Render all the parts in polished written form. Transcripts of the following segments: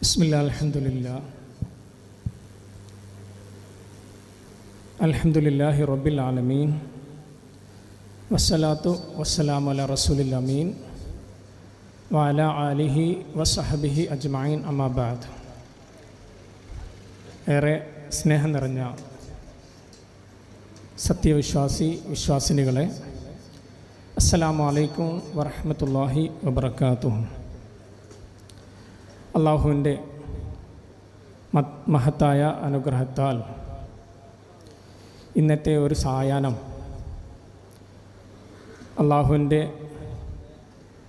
ബിസ്മില്ലാ അൽഹംദുലില്ലാഹി റബ്ബിൽ ആലമീൻ വസ്സലാത്തു വസ്സലാമു അലാ റസൂലിൽ അമീൻ വഅലാ ആലിഹി വസഹബിഹി അജ്മഈൻ അമ്മാ ബഅദ്. ഏറെ സ്നേഹം നിറഞ്ഞ വിശ്വാസിനികളെ, അസ്സലാമു അലൈക്കും വറഹ്മത്തുള്ളാഹി വബറകാതുഹു. അള്ളാഹുവിൻ്റെ മഹത്തായ അനുഗ്രഹത്താൽ ഇന്നത്തെ ഒരു സായാഹ്നം അള്ളാഹുവിൻ്റെ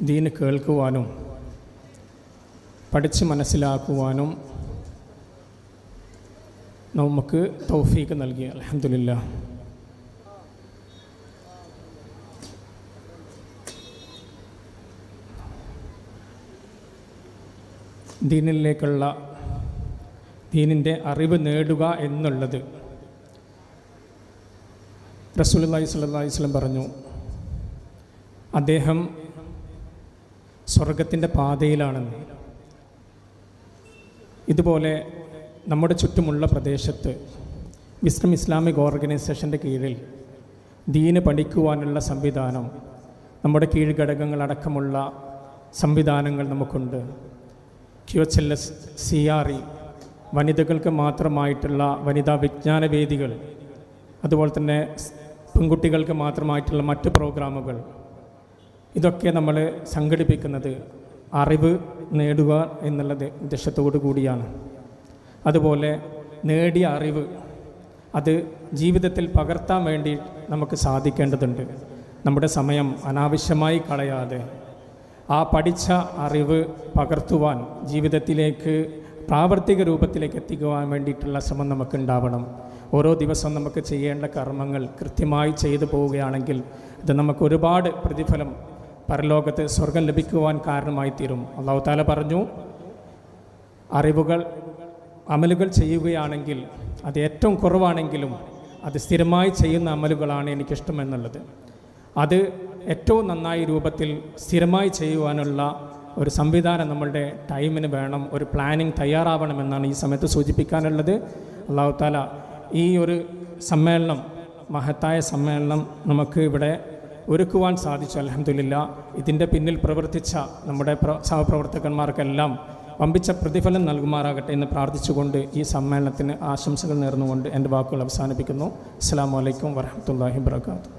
ദീന് കേൾക്കുവാനും പഠിച്ച് മനസ്സിലാക്കുവാനും നമുക്ക് തൗഫീഖ് നൽകി. അൽഹംദുലില്ലാഹ്. ദീനിൻ്റെ അറിവ് നേടുക എന്നുള്ളത് റസൂലുള്ളാഹി സ്വല്ലല്ലാഹി അലൈഹി വസല്ലം പറഞ്ഞു, അദ്ദേഹം സ്വർഗത്തിൻ്റെ പാതയിലാണെന്ന്. ഇതുപോലെ നമ്മുടെ ചുറ്റുമുള്ള പ്രദേശത്ത് വിസ്ഡം ഇസ്ലാമിക് ഓർഗനൈസേഷൻ്റെ കീഴിൽ ദീന് പഠിക്കുവാനുള്ള സംവിധാനം, നമ്മുടെ കീഴ്ഘടകങ്ങളടക്കമുള്ള സംവിധാനങ്ങൾ നമുക്കുണ്ട്. QHLS, CRE, വനിതകൾക്ക് മാത്രമായിട്ടുള്ള വനിതാ വിജ്ഞാന വേദികൾ, അതുപോലെ തന്നെ പെൺകുട്ടികൾക്ക് മാത്രമായിട്ടുള്ള മറ്റ് പ്രോഗ്രാമുകൾ, ഇതൊക്കെ നമ്മൾ സംഘടിപ്പിക്കുന്നത് അറിവ് നേടുക എന്നുള്ള ഉദ്ദേശത്തോടു കൂടിയാണ്. അതുപോലെ നേടിയ അറിവ് അത് ജീവിതത്തിൽ പകർത്താൻ വേണ്ടി നമുക്ക് സാധിക്കേണ്ടതുണ്ട്. നമ്മുടെ സമയം അനാവശ്യമായി കളയാതെ ആ പഠിച്ച അറിവ് പകർത്തുവാൻ, ജീവിതത്തിലേക്ക് പ്രാവർത്തിക രൂപത്തിലേക്ക് എത്തിക്കുവാൻ വേണ്ടിയിട്ടുള്ള ശ്രമം നമുക്കുണ്ടാവണം. ഓരോ ദിവസവും നമുക്ക് ചെയ്യേണ്ട കർമ്മങ്ങൾ കൃത്യമായി ചെയ്തു പോവുകയാണെങ്കിൽ ഇത് നമുക്ക് ഒരുപാട് പ്രതിഫലം പരലോകത്ത് സ്വർഗം ലഭിക്കുവാൻ കാരണമായി തീരും. അല്ലാഹു തആല പറഞ്ഞു, അമലുകൾ ചെയ്യുകയാണെങ്കിൽ അത് ഏറ്റവും കുറവാണെങ്കിലും അത് സ്ഥിരമായി ചെയ്യുന്ന അമലുകളാണ് എനിക്കിഷ്ടമെന്നുള്ളത്. അത് ഏറ്റവും നന്നായി രൂപത്തിൽ സ്ഥിരമായി ചെയ്യുവാനുള്ള ഒരു സംവിധാനം നമ്മളുടെ ടൈമിന് വേണം, ഒരു പ്ലാനിങ് തയ്യാറാവണമെന്നാണ് ഈ സമയത്ത് സൂചിപ്പിക്കാനുള്ളത്. അല്ലാഹു തആല ഈ ഒരു സമ്മേളനം, മഹത്തായ സമ്മേളനം നമുക്ക് ഇവിടെ ഒരുക്കുവാൻ സാധിച്ചു. അൽഹംദുലില്ലാഹ്. ഇതിൻ്റെ പിന്നിൽ പ്രവർത്തിച്ച നമ്മുടെ സഹപ്രവർത്തകന്മാർക്കെല്ലാം വമ്പിച്ച പ്രതിഫലം നൽകുമാറാകട്ടെ എന്ന് പ്രാർത്ഥിച്ചുകൊണ്ട് ഈ സമ്മേളനത്തിന് ആശംസകൾ നേർന്നുകൊണ്ട് എൻ്റെ വാക്കുകൾ അവസാനിപ്പിക്കുന്നു. അസ്സലാമു അലൈക്കും വറഹ്മത്തുള്ളാഹി വബറകാതുഹു.